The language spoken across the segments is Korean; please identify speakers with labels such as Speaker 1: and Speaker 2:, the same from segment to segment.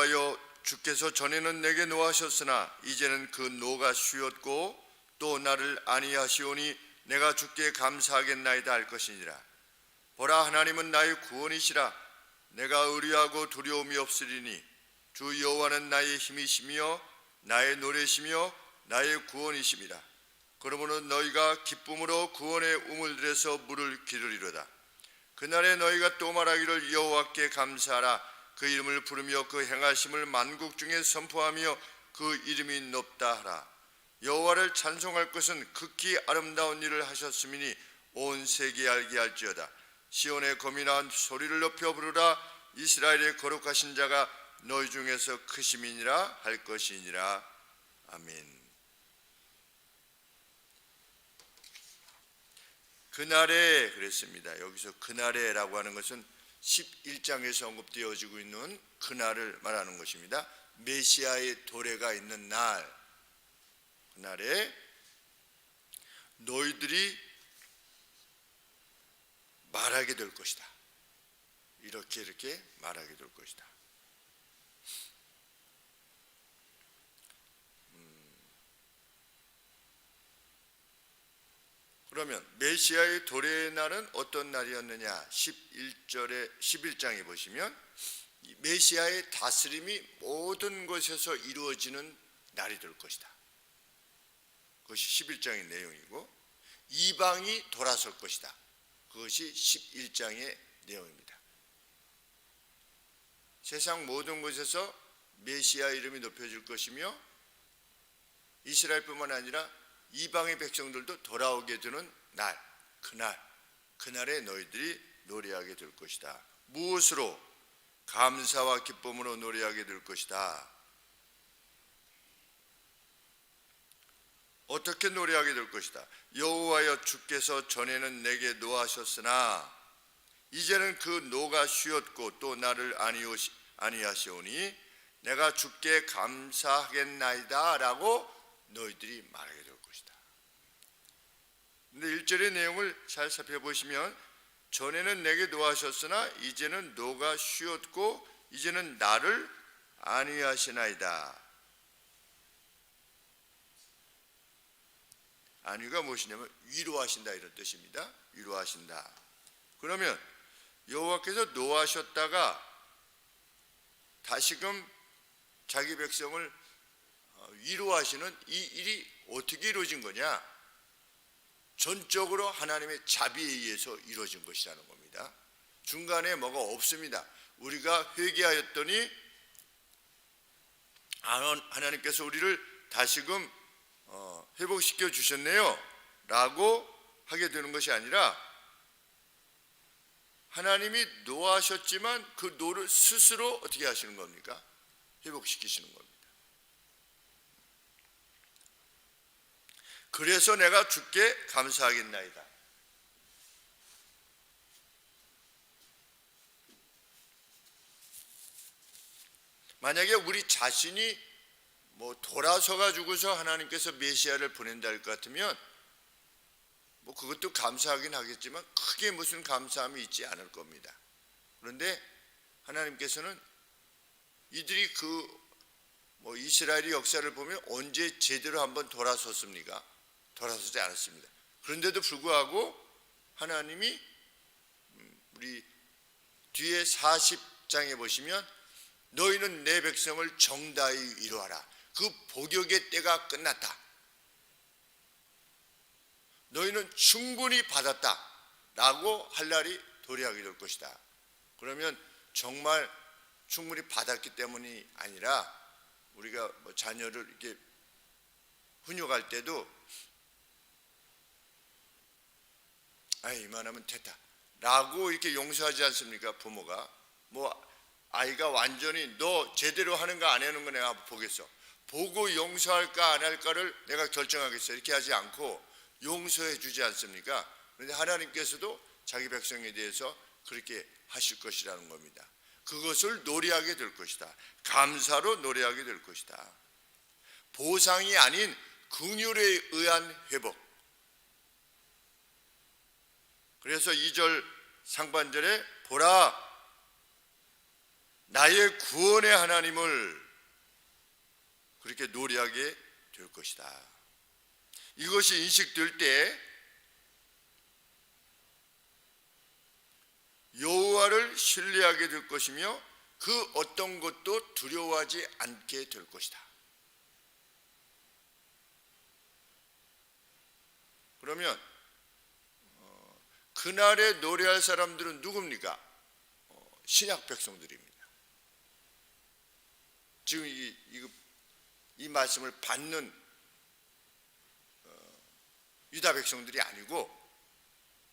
Speaker 1: 여호와여, 주께서 전에는 내게 노하셨으나 이제는 그 노가 쉬었고 또 나를 안위하시오니 내가 주께 감사하겠나이다 할 것이니라. 보라, 하나님은 나의 구원이시라. 내가 의뢰하고 두려움이 없으리니 주 여호와는 나의 힘이시며 나의 노래시며 나의 구원이심이라. 그러므로 너희가 기쁨으로 구원의 우물들에서 물을 기르리로다. 그날에 너희가 또 말하기를 여호와께 감사하라. 그 이름을 부르며 그 행하심을 만국 중에 선포하며 그 이름이 높다 하라. 여호와를 찬송할 것은 극히 아름다운 일을 하셨음이니 온 세계에 알게 할지어다. 시온의 거민아, 소리를 높여 부르라. 이스라엘의 거룩하신 자가 너희 중에서 크심이니라 할 것이니라. 아멘. 그날에 그랬습니다. 여기서 그날에라고 하는 것은 11장에서 언급되어지고 있는 그날을 말하는 것입니다. 메시아의 도래가 있는 날, 그날에 너희들이 말하게 될 것이다. 이렇게 말하게 될 것이다. 그러면 메시아의 도래의 날은 어떤 날이었느냐? 11장에 보시면 메시아의 다스림이 모든 것에서 이루어지는 날이 될 것이다. 그것이 11장의 내용이고, 이방이 돌아설 것이다. 그것이 11장의 내용입니다. 세상 모든 곳에서 메시아 이름이 높여질 것이며, 이스라엘뿐만 아니라 이방의 백성들도 돌아오게 되는 날, 그날에 너희들이 노래하게 될 것이다. 무엇으로? 감사와 기쁨으로 노래하게 될 것이다. 어떻게 노래하게 될 것이다? 여호와여, 주께서 전에는 내게 노하셨으나 이제는 그 노가 쉬었고 또 나를 안위하시오니 내가 주께 감사하겠나이다 라고 너희들이 말하게 될 것이다. 근데 1절의 내용을 잘 살펴보시면 전에는 내게 노하셨으나 이제는 노가 쉬었고 이제는 나를 안위하시나이다. 안위가 무엇이냐면 위로하신다 이런 뜻입니다. 위로하신다. 그러면 여호와께서 노하셨다가 다시금 자기 백성을 위로하시는 이 일이 어떻게 이루어진 거냐? 전적으로 하나님의 자비에 의해서 이루어진 것이라는 겁니다. 중간에 뭐가 없습니다. 우리가 회개하였더니 하나님께서 우리를 다시금 회복시켜 주셨네요 라고 하게 되는 것이 아니라, 하나님이 노하셨지만 그 노를 스스로 어떻게 하시는 겁니까? 회복시키시는 겁니다. 그래서 내가 주께 감사하겠나이다. 만약에 우리 자신이 돌아서 가지고서 하나님께서 메시아를 보낸다 할 것 같으면 그것도 감사하긴 하겠지만 크게 무슨 감사함이 있지 않을 겁니다. 그런데 하나님께서는 이들이 이스라엘의 역사를 보면 언제 제대로 한번 돌아섰습니까? 돌아서지 않았습니다. 그런데도 불구하고 하나님이 우리 뒤에 40장에 보시면 너희는 내 백성을 정다히 위로하라. 그 복역의 때가 끝났다. 너희는 충분히 받았다 라고 할 날이 도래하게 될 것이다. 그러면 정말 충분히 받았기 때문이 아니라 우리가 자녀를 이렇게 훈육할 때도 이만하면 됐다 라고 이렇게 용서하지 않습니까? 부모가 아이가 완전히 너 제대로 하는가 안 하는 거 내가 보겠어, 보고 용서할까 안 할까를 내가 결정하겠어, 이렇게 하지 않고 용서해 주지 않습니까? 그런데 하나님께서도 자기 백성에 대해서 그렇게 하실 것이라는 겁니다. 그것을 노래하게 될 것이다. 감사로 노래하게 될 것이다. 보상이 아닌 긍휼에 의한 회복. 그래서 2절 상반절에 보라, 나의 구원의 하나님을 그렇게 노래하게 될 것이다. 이것이 인식될 때 여호와를 신뢰하게 될 것이며 그 어떤 것도 두려워하지 않게 될 것이다. 그러면 그날에 노래할 사람들은 누굽니까? 신약 백성들입니다. 지금 이 말씀을 받는 유다 백성들이 아니고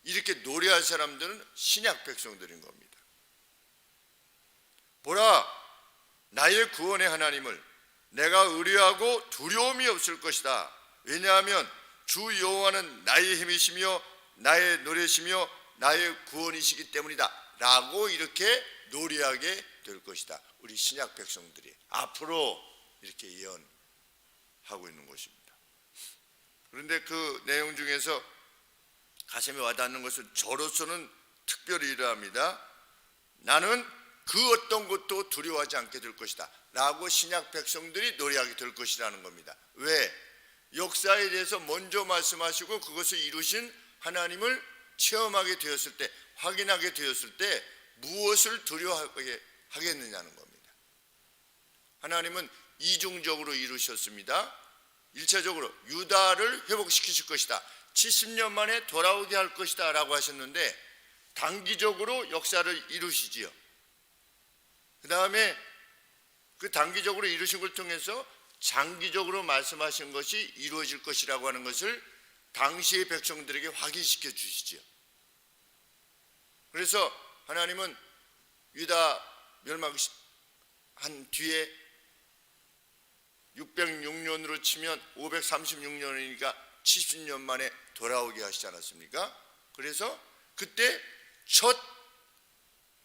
Speaker 1: 이렇게 노래할 사람들은 신약 백성들인 겁니다. 보라, 나의 구원의 하나님을 내가 의뢰하고 두려움이 없을 것이다. 왜냐하면 주 여호와는 나의 힘이시며 나의 노래시며 나의 구원이시기 때문이다 라고 이렇게 노래하게 될 것이다. 우리 신약 백성들이 앞으로 이렇게 예언하고 있는 것입니다. 그런데 그 내용 중에서 가슴에 와닿는 것은 저로서는 특별히 이러합니다. 나는 그 어떤 것도 두려워하지 않게 될 것이다 라고 신약 백성들이 노래하게 될 것이라는 겁니다. 왜? 역사에 대해서 먼저 말씀하시고 그것을 이루신 하나님을 체험하게 되었을 때, 확인하게 되었을 때 무엇을 두려워하게 하겠느냐는 겁니다. 하나님은 이중적으로 이루셨습니다. 1차적으로 유다를 회복시키실 것이다, 70년 만에 돌아오게 할 것이다 라고 하셨는데 단기적으로 역사를 이루시지요. 그 다음에 그 단기적으로 이루신 걸 통해서 장기적으로 말씀하신 것이 이루어질 것이라고 하는 것을 당시의 백성들에게 확인시켜 주시지요. 그래서 하나님은 유다 멸망한 뒤에 606년으로 치면 536년이니까 70년 만에 돌아오게 하시지 않았습니까? 그래서 그때 첫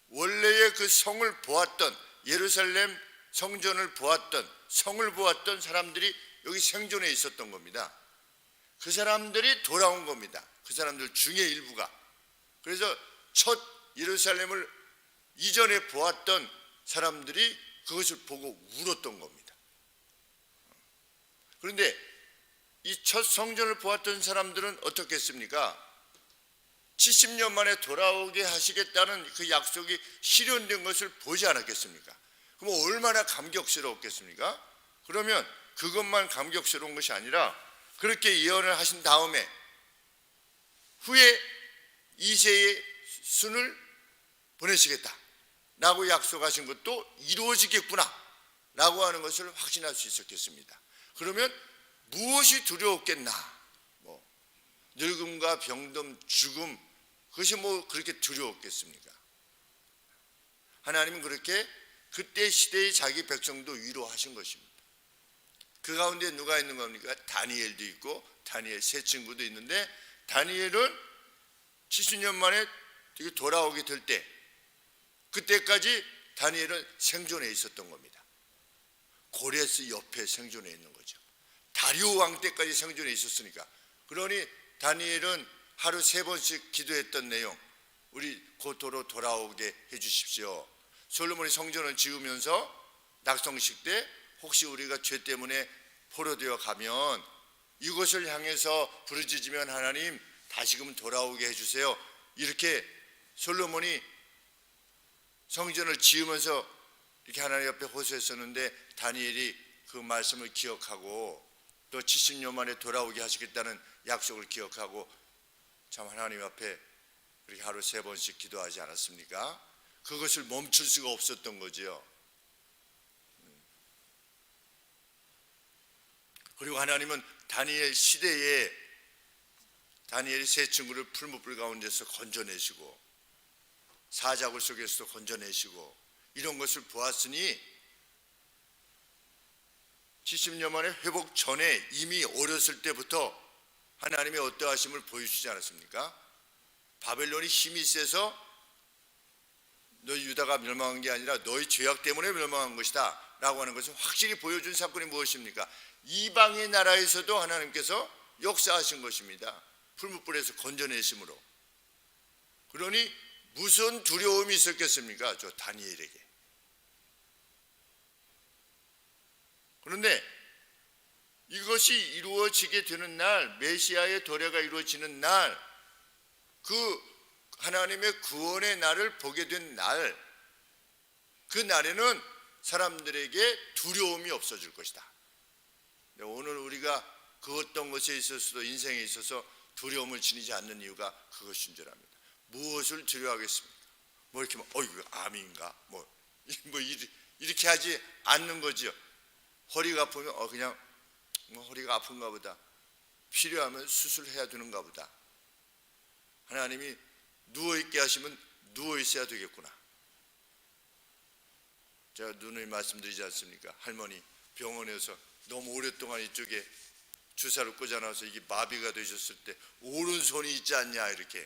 Speaker 1: 원래의 그 성을 보았던, 예루살렘 성전을 보았던, 성을 보았던 사람들이 여기 생존해 있었던 겁니다. 그 사람들이 돌아온 겁니다. 그 사람들 중에 일부가. 그래서 첫 예루살렘을 이전에 보았던 사람들이 그것을 보고 울었던 겁니다. 그런데 이 첫 성전을 보았던 사람들은 어떻겠습니까? 70년 만에 돌아오게 하시겠다는 그 약속이 실현된 것을 보지 않았겠습니까? 그럼 얼마나 감격스러웠겠습니까? 그러면 그것만 감격스러운 것이 아니라 그렇게 예언을 하신 다음에 후에 이새의 순을 보내시겠다 라고 약속하신 것도 이루어지겠구나 라고 하는 것을 확신할 수 있었겠습니다. 그러면 무엇이 두려웠겠나? 늙음과 병듦, 죽음, 그것이 그렇게 두려웠겠습니까? 하나님은 그렇게 그때 시대의 자기 백성도 위로하신 것입니다. 그 가운데 누가 있는 겁니까? 다니엘도 있고 다니엘 세 친구도 있는데 다니엘은 70년 만에 돌아오게 될 때 그때까지 다니엘은 생존해 있었던 겁니다. 고레스 옆에 생존해 있는 거죠. 다리오 왕 때까지 생존해 있었으니까. 그러니 다니엘은 하루 3번씩 기도했던 내용, 우리 고토로 돌아오게 해주십시오. 솔로몬이 성전을 지으면서 낙성식 때 혹시 우리가 죄 때문에 포로되어 가면 이것을 향해서 부르짖으면 하나님 다시금 돌아오게 해주세요. 이렇게 솔로몬이 성전을 지으면서 이렇게 하나님 앞에 호소했었는데 다니엘이 그 말씀을 기억하고 또 70년 만에 돌아오게 하시겠다는 약속을 기억하고 참 하나님 앞에 그렇게 하루 3번씩 기도하지 않았습니까? 그것을 멈출 수가 없었던 거지요. 그리고 하나님은 다니엘 시대에 다니엘이 세 친구를 풀무불 가운데서 건져내시고 사자굴 속에서도 건져내시고 이런 것을 보았으니 70년 만에 회복 전에 이미 어렸을 때부터 하나님의 어떠하심을 보여주지 않았습니까? 바벨론이 힘이 세서 너희 유다가 멸망한 게 아니라 너희 죄악 때문에 멸망한 것이다 라고 하는 것을 확실히 보여준 사건이 무엇입니까? 이방의 나라에서도 하나님께서 역사하신 것입니다. 풀무불에서 건져내심으로. 그러니 무슨 두려움이 있었겠습니까? 저 다니엘에게. 그런데 이것이 이루어지게 되는 날, 메시아의 도래가 이루어지는 날, 그 하나님의 구원의 날을 보게 된 날, 그 날에는 사람들에게 두려움이 없어질 것이다. 오늘 우리가 그 어떤 것에 있어서도 인생에 있어서 두려움을 지니지 않는 이유가 그것인 줄 압니다. 무엇을 두려워하겠습니까? 뭐 이렇게 이거 암인가? 뭐 이렇게 하지 않는 거죠. 허리가 아프면 그냥 허리가 아픈가 보다. 필요하면 수술해야 되는가 보다. 하나님이 누워있게 하시면 누워있어야 되겠구나. 제가 누누이 말씀드리지 않습니까? 할머니 병원에서 너무 오랫동안 이쪽에 주사를 꽂아놔서 이게 마비가 되셨을 때 오른손이 있지 않냐 이렇게.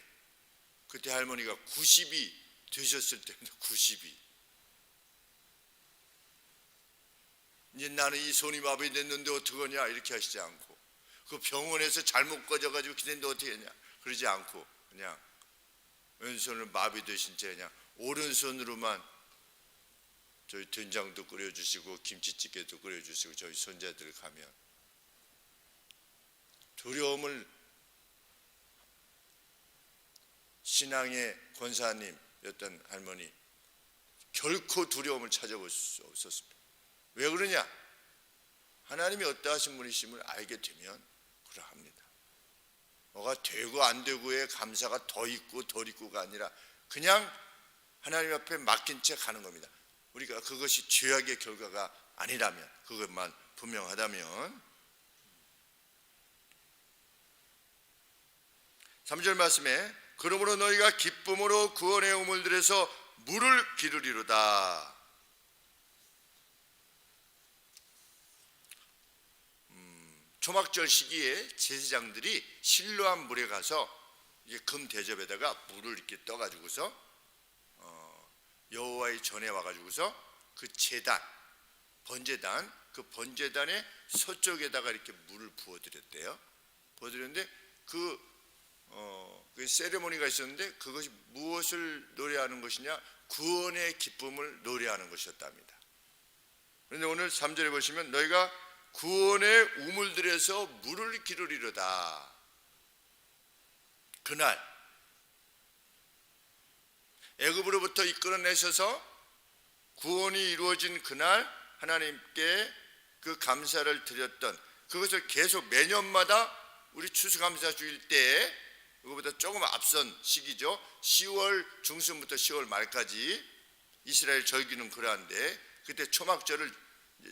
Speaker 1: 그때 할머니가 90이 되셨을 때입니다. 90이. 이제 나는 이 손이 마비됐는데 어떡하냐 이렇게 하시지 않고, 그 병원에서 잘못 꽂아가지고 기대는데 어떻게 하냐 그러지 않고, 그냥 왼손을 마비되신 채 그냥 오른손으로만 저희 된장도 끓여주시고 김치찌개도 끓여주시고 저희 손자들 가면 두려움을, 신앙의 권사님이었던 할머니 결코 두려움을 찾아볼 수 없었습니다. 왜 그러냐? 하나님이 어떠하신 분이심을 알게 되면 그러합니다. 뭐가 되고 안 되고의 감사가 더 있고 덜 있고가 아니라 그냥 하나님 앞에 맡긴 채 가는 겁니다. 우리가 그것이 죄악의 결과가 아니라면, 그것만 분명하다면. 3절 말씀에 그러므로 너희가 기쁨으로 구원의 우물들에서 물을 기르리로다. 초막절 시기에 제사장들이 실로암 물에 가서 이게 금 대접에다가 물을 이렇게 떠가지고서 여호와의 전에 와가지고서 그 제단, 번제단, 그 번제단의 서쪽에다가 이렇게 물을 부어드렸대요. 부어드렸는데 그 세레모니가 있었는데 그것이 무엇을 노래하는 것이냐? 구원의 기쁨을 노래하는 것이었답니다. 그런데 오늘 3절에 보시면 너희가 구원의 우물들에서 물을 기르리로다. 그날 애굽으로부터 이끌어내셔서 구원이 이루어진 그날 하나님께 그 감사를 드렸던 그것을 계속 매년마다 우리 추수감사 주일 때, 그거보다 조금 앞선 시기죠. 10월 중순부터 10월 말까지 이스라엘 절기는 그러한데 그때 초막절을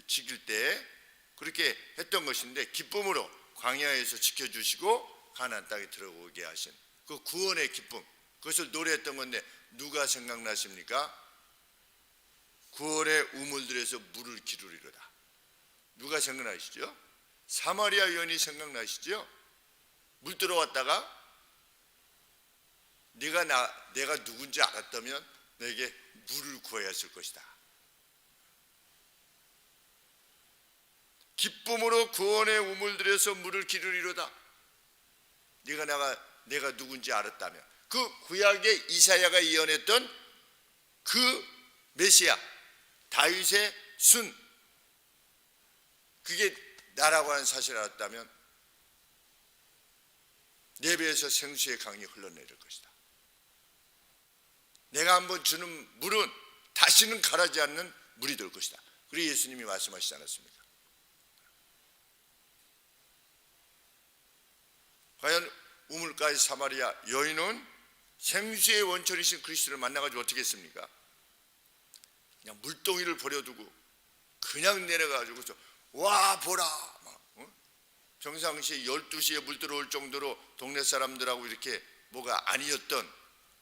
Speaker 1: 지킬 때 그렇게 했던 것인데, 기쁨으로 광야에서 지켜주시고 가나안 땅에 들어오게 하신 그 구원의 기쁨, 그것을 노래했던 건데 누가 생각나십니까? 구원의 우물들에서 물을 기르리로다. 누가 생각나시죠? 사마리아 여인이 생각나시죠? 물 들어왔다가 내가 누군지 알았다면 내게 물을 구해야 했을 것이다. 기쁨으로 구원의 우물들에서 물을 기르리로다. 내가 누군지 알았다면, 그 구약의 이사야가 예언했던 그 메시아 다윗의 순, 그게 나라고 하는 사실을 알았다면 내 배에서 생수의 강이 흘러내릴 것이다. 내가 한번 주는 물은 다시는 가라지 않는 물이 될 것이다. 그리고 예수님이 말씀하시지 않았습니까? 과연 우물가의 사마리아 여인은 생수의 원천이신 그리스도를 만나가지고 어떻게 했습니까? 그냥 물동이를 버려두고 그냥 내려가지고서 와 보라, 평상시에 12시에 물 들어올 정도로 동네 사람들하고 이렇게 뭐가 아니었던,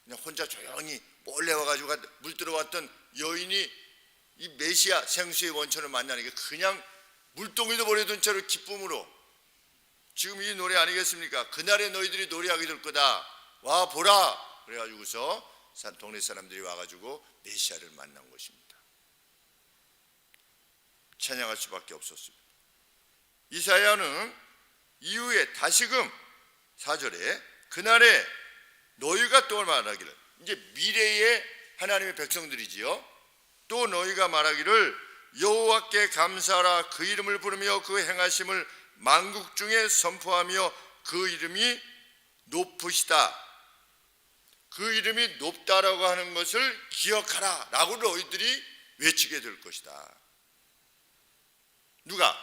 Speaker 1: 그냥 혼자 조용히 몰래 와가지고 물 들어왔던 여인이 이 메시아 생수의 원천을 만나니까 그냥 물동이도 버려둔 채로 기쁨으로, 지금 이 노래 아니겠습니까? 그날에 너희들이 노래하게 될 거다, 와 보라. 그래가지고서 동네 사람들이 와가지고 메시아를 만난 것입니다. 찬양할 수밖에 없었습니다. 이사야는 이후에 다시금 4절에 그날에 너희가 또 말하기를, 이제 미래의 하나님의 백성들이지요. 또 너희가 말하기를 여호와께 감사하라. 그 이름을 부르며 그 행하심을 만국 중에 선포하며 그 이름이 높으시다. 그 이름이 높다라고 하는 것을 기억하라 라고 너희들이 외치게 될 것이다. 누가?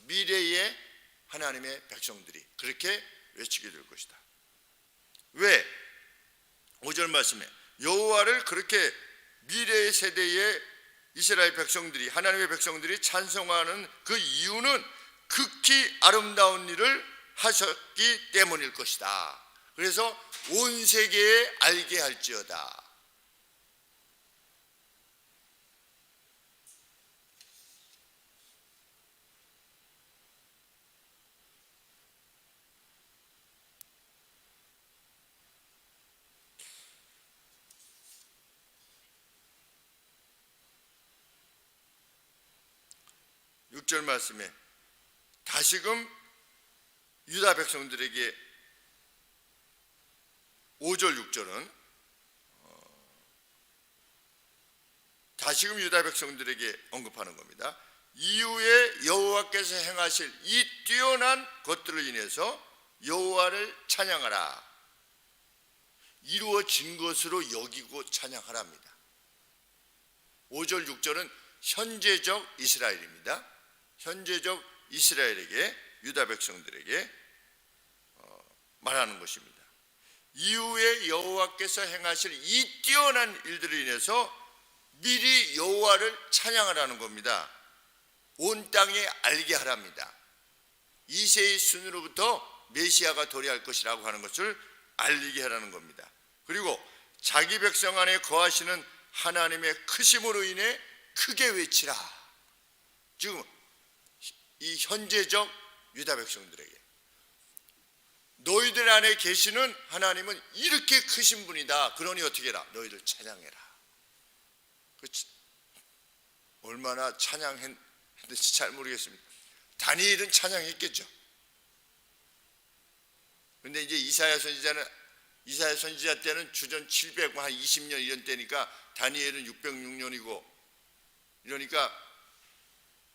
Speaker 1: 미래의 하나님의 백성들이 그렇게 외치게 될 것이다. 왜? 5절 말씀에 여호와를 그렇게 미래의 세대의 이스라엘 백성들이, 하나님의 백성들이 찬송하는 그 이유는 극히 아름다운 일을 하셨기 때문일 것이다. 그래서 온 세계에 알게 할지어다. 육 절 말씀에 다시금 유다 백성들에게 5절 6절은 다시금 유다 백성들에게 언급하는 겁니다. 이후에 여호와께서 행하실 이 뛰어난 것들을 인해서 여호와를 찬양하라. 이루어진 것으로 여기고 찬양하랍니다. 5절 6절은 현재적 이스라엘입니다. 현재적 이스라엘에게, 유다 백성들에게 말하는 것입니다. 이후에 여호와께서 행하실 이 뛰어난 일들을 인해서 미리 여호와를 찬양하라는 겁니다. 온 땅에 알게 하랍니다. 이새의 순으로부터 메시아가 도래할 것이라고 하는 것을 알리게 하라는 겁니다. 그리고 자기 백성 안에 거하시는 하나님의 크심으로 인해 크게 외치라. 지금 이 현재적 유다 백성들에게 너희들 안에 계시는 하나님은 이렇게 크신 분이다. 그러니 어떻게 해라? 너희들 찬양해라. 얼마나 찬양했는지 잘 모르겠습니다. 다니엘은 찬양했겠죠. 그런데 이제 이사야 선지자 때는 주전 720년 이런 때니까 다니엘은 606년이고 이러니까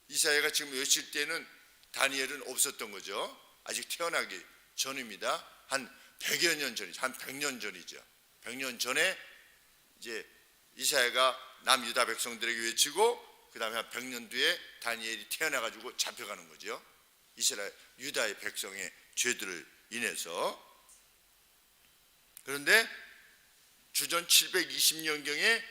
Speaker 1: 이사야가 지금 외칠 때는 다니엘은 없었던 거죠. 아직 태어나기 전입니다. 한 100여 년 전이죠. 한 100년 전이죠. 100년 전에 이제 이사야가 남유다 백성들에게 외치고 그 다음에 한 100년 뒤에 다니엘이 태어나가지고 잡혀가는 거죠. 이스라엘 유다의 백성의 죄들을 인해서. 그런데 주전 720년경에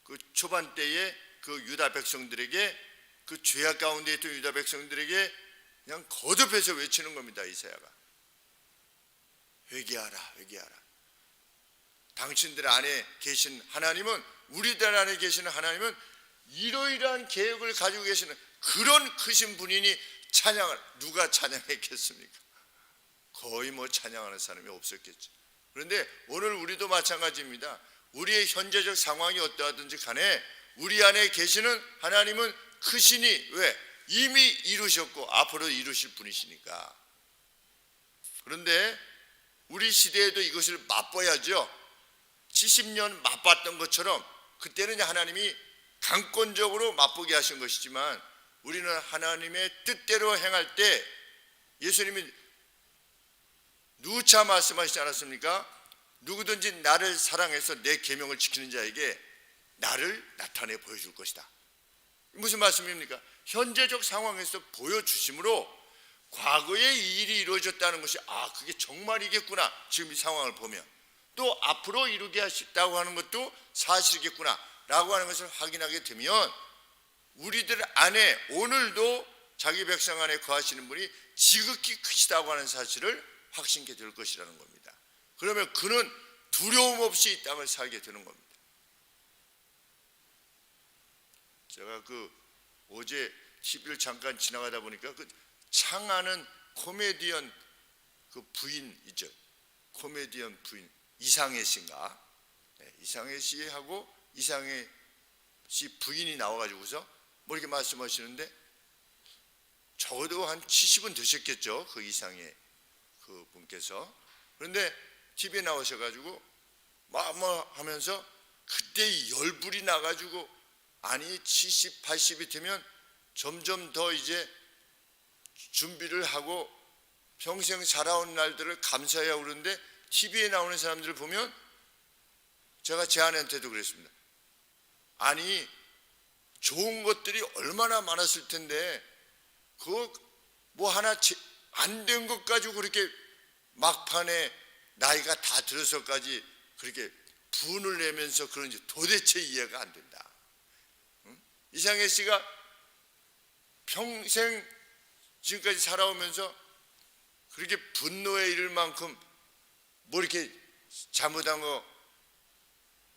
Speaker 1: 그 초반대에 그 유다 백성들에게, 그 죄악 가운데 있던 유다 백성들에게 그냥 거듭해서 외치는 겁니다. 이사야가 회개하라, 회개하라. 당신들 안에 계신 하나님은, 우리들 안에 계시는 하나님은 이러이러한 계획을 가지고 계시는 그런 크신 분이니 찬양을, 누가 찬양했겠습니까? 거의 뭐 찬양하는 사람이 없었겠죠. 그런데 오늘 우리도 마찬가지입니다. 우리의 현재적 상황이 어떠하든지 간에 우리 안에 계시는 하나님은 크시니, 왜? 이미 이루셨고 앞으로 이루실 분이시니까. 그런데 우리 시대에도 이것을 맛봐야죠. 70년 맛봤던 것처럼 그때는 하나님이 강권적으로 맛보게 하신 것이지만 우리는 하나님의 뜻대로 행할 때 예수님이 누차 말씀하시지 않았습니까? 누구든지 나를 사랑해서 내 계명을 지키는 자에게 나를 나타내 보여줄 것이다. 무슨 말씀입니까? 현재적 상황에서 보여주심으로 과거에 이 일이 이루어졌다는 것이, 아, 그게 정말이겠구나. 지금 이 상황을 보면 또 앞으로 이루게 하셨다고 하는 것도 사실이겠구나 라고 하는 것을 확인하게 되면 우리들 안에 오늘도 자기 백성 안에 거하시는 분이 지극히 크시다고 하는 사실을 확신케 될 것이라는 겁니다. 그러면 그는 두려움 없이 이 땅을 살게 되는 겁니다. 제가 어제 TV를 잠깐 지나가다 보니까 창하는 코미디언 부인 있죠. 코미디언 부인 이상해 씨인가? 네, 이상해 씨하고 이상해 씨 부인이 나와가지고서 뭐 이렇게 말씀하시는데 적어도 한 70은 되셨겠죠. 그 이상해 그 분께서. 그런데 TV에 나오셔가지고 뭐 하면서 그때 열불이 나가지고 아니 70, 80이 되면 점점 더 이제 준비를 하고 평생 살아온 날들을 감사해야 그러는데 TV에 나오는 사람들을 보면 제가 제 아내한테도 그랬습니다. 아니 좋은 것들이 얼마나 많았을 텐데 그거 뭐 하나 안 된 것 가지고 그렇게 막판에 나이가 다 들어서까지 그렇게 분을 내면서 그런지 도대체 이해가 안 된다. 이상해 씨가 평생 지금까지 살아오면서 그렇게 분노에 이를 만큼 뭐 이렇게 잘못한 거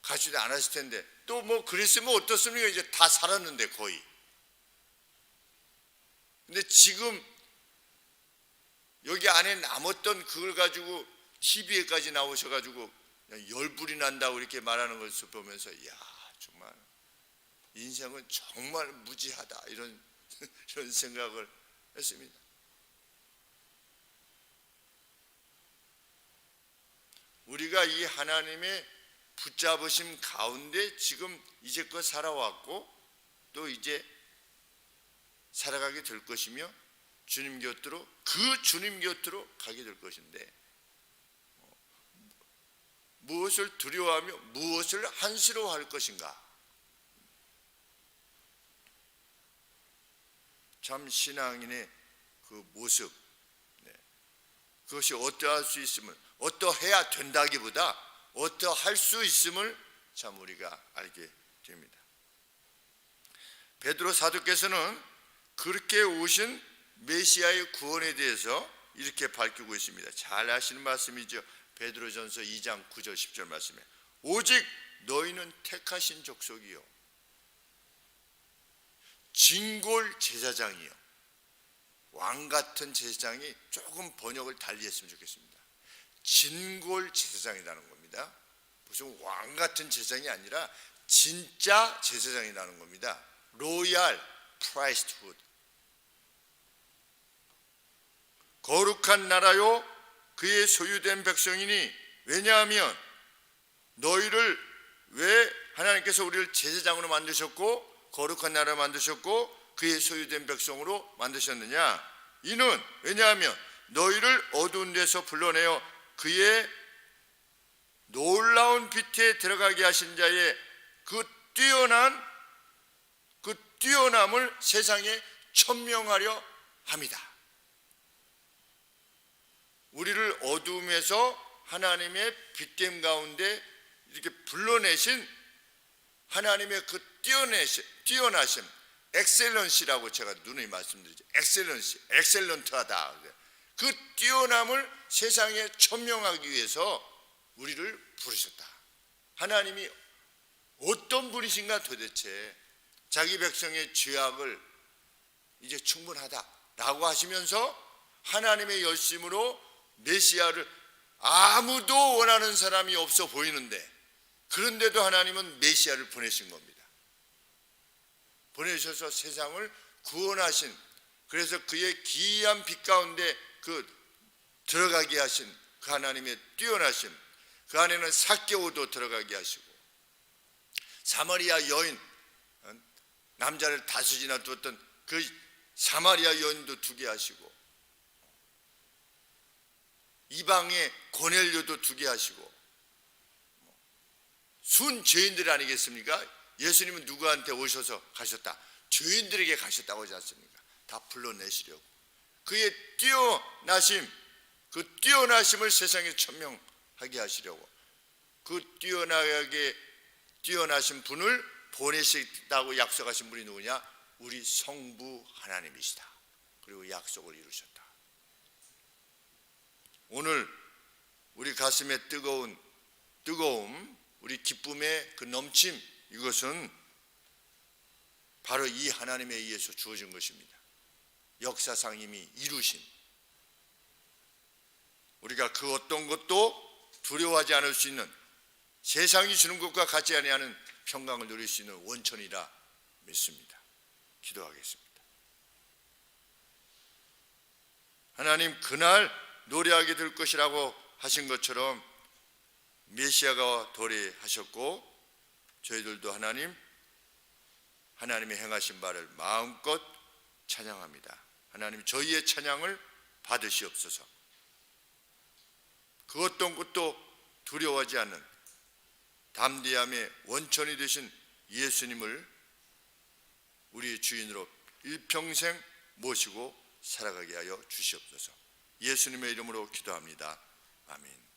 Speaker 1: 가지도 않았을 텐데 또 뭐 그랬으면 어떻습니까? 이제 다 살았는데 거의. 근데 지금 여기 안에 남았던 그걸 가지고 TV에까지 나오셔가지고 열불이 난다고 이렇게 말하는 것을 보면서 이야 정말 인생은 정말 무지하다 이런 생각을 했습니다. 우리가 이 하나님의 붙잡으심 가운데 지금 이제껏 살아왔고 또 이제 살아가게 될 것이며 주님 곁으로 그 주님 곁으로 가게 될 것인데 무엇을 두려워하며 무엇을 한스러워할 것인가? 참 신앙인의 그 모습, 그것이 어떠할 수 있음을, 어떠해야 된다기보다 어떠할 수 있음을 참 우리가 알게 됩니다. 베드로 사도께서는 그렇게 오신 메시아의 구원에 대해서 이렇게 밝히고 있습니다. 잘 아시는 말씀이죠. 베드로전서 2장 9절 10절 말씀에 오직 너희는 택하신 족속이요 진골 제사장이요. 왕 같은 제사장이 조금 번역을 달리 했으면 좋겠습니다. 진골 제사장이라는 겁니다. 무슨 왕 같은 제사장이 아니라 진짜 제사장이라는 겁니다. 로얄 프라이스트훗. 거룩한 나라요 그의 소유된 백성이니 왜냐하면 너희를 왜 하나님께서 우리를 제사장으로 만드셨고 거룩한 나라로 만드셨고 그의 소유된 백성으로 만드셨느냐? 이는 왜냐하면 너희를 어두운 데서 불러내어 그의 놀라운 빛에 들어가게 하신 자의 그 뛰어남을 세상에 천명하려 합니다. 우리를 어두움에서 하나님의 빛됨 가운데 이렇게 불러내신 하나님의 그 뛰어나심, 엑셀런시라고 제가 누누이 말씀드리죠. 엑셀런시, 엑셀런트하다. 그 뛰어남을 세상에 천명하기 위해서 우리를 부르셨다. 하나님이 어떤 분이신가 도대체 자기 백성의 죄악을 이제 충분하다라고 하시면서 하나님의 열심으로 메시아를 아무도 원하는 사람이 없어 보이는데 그런데도 하나님은 메시아를 보내신 겁니다. 보내셔서 세상을 구원하신, 그래서 그의 기이한 빛 가운데 들어가게 하신 그 하나님의 뛰어나심, 그 안에는 삭개오도 들어가게 하시고 사마리아 여인, 남자를 다섯이나 두었던 그 사마리아 여인도 두게 하시고 이방의 고넬료도 두게 하시고 순 죄인들 아니겠습니까? 예수님은 누구한테 오셔서 가셨다? 죄인들에게 가셨다고 하지 않습니까? 다 불러내시려고 그의 뛰어나심, 그 뛰어나심을 세상에 천명하게 하시려고 그 뛰어나신 분을 보내시다고 약속하신 분이 누구냐? 우리 성부 하나님이시다. 그리고 약속을 이루셨다. 오늘 우리 가슴에 뜨거움, 우리 기쁨의 그 넘침, 이것은 바로 이 하나님에 의해서 주어진 것입니다. 역사상 이미 이루신, 우리가 그 어떤 것도 두려워하지 않을 수 있는, 세상이 주는 것과 같지 아니하는 평강을 누릴 수 있는 원천이라 믿습니다. 기도하겠습니다. 하나님, 그날 노래하게 될 것이라고 하신 것처럼 메시아가 도래하셨고 저희들도 하나님 하나님의 행하신 바를 마음껏 찬양합니다. 하나님 저희의 찬양을 받으시옵소서. 그것도 것도 두려워하지 않는 담대함의 원천이 되신 예수님을 우리 주인으로 일평생 모시고 살아가게 하여 주시옵소서. 예수님의 이름으로 기도합니다. 아멘.